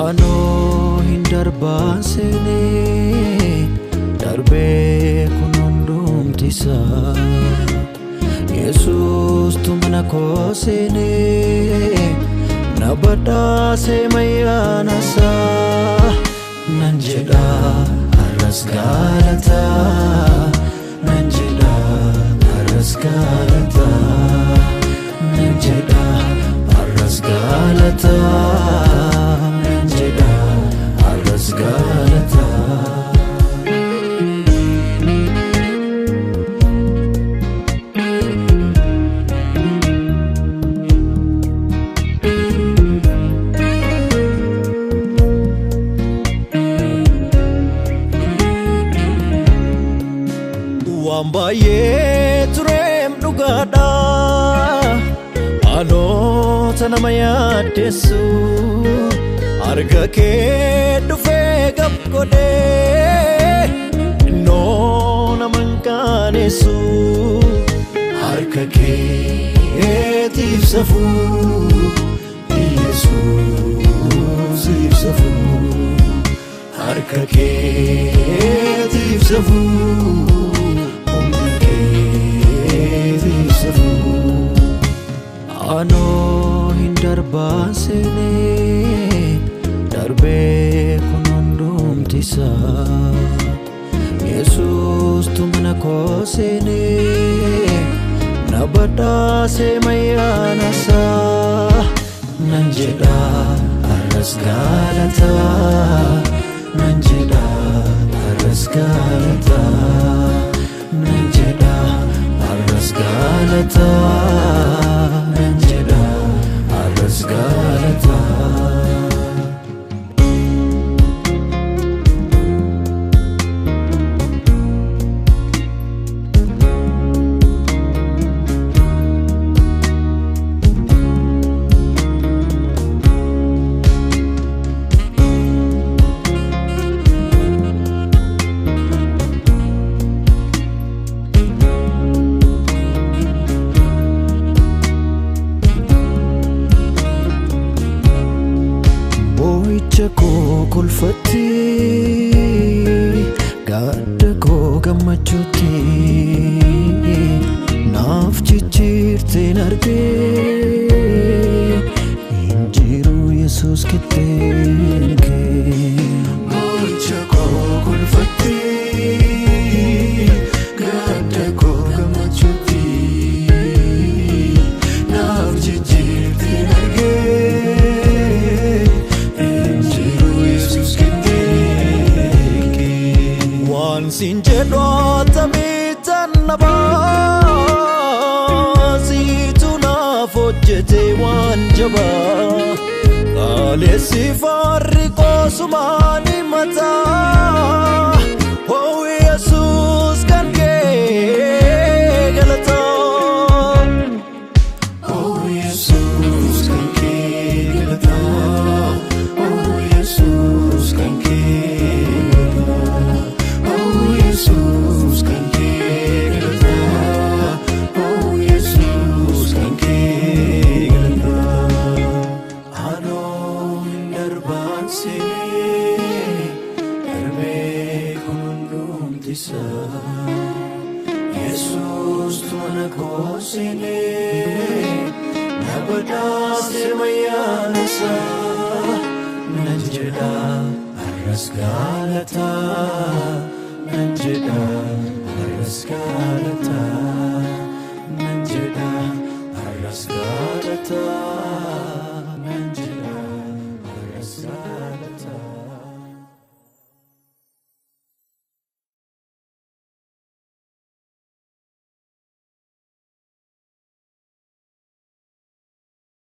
Ano hindarbaasene darbe kunondumtisa Jesus tumana kosene nabadase mayanasa nanjeda aras galata nanjeda aras galata nanjeda aras galata nanjeda aras galata Wambaye turem nugada ano tanamaya desu arga ke dufe gap kode no namankanesu arga ke tifsafu Jesus tifsafu arga ke tifsafu Ano hindarbaasene darbe kunondumtisa Jesus tumana kosene nabadase mayanasa nanjeda aras galata nanjeda aras galata nanjeda aras galata nanjeda aras galata Chako kulfati gadda ko gamachuti naaf chichirte narge injiru Jesus kittenke chako kulfati gadda ko gamachuti naaf chichirte narge Sinjedo tamitanaba situna fojete wanjaba alesi fariko sumani mata oh Jesus kanke galata oh Jesus kanke galata oh Jesus kanke Jesus kanke galata oh Jesus kanke galata ano hindarbaasene darbe kunondumtisa Jesus tumana kosene nabadase mayanasa nanjeda aras galata nanjeda aras galata nanjeda aras galata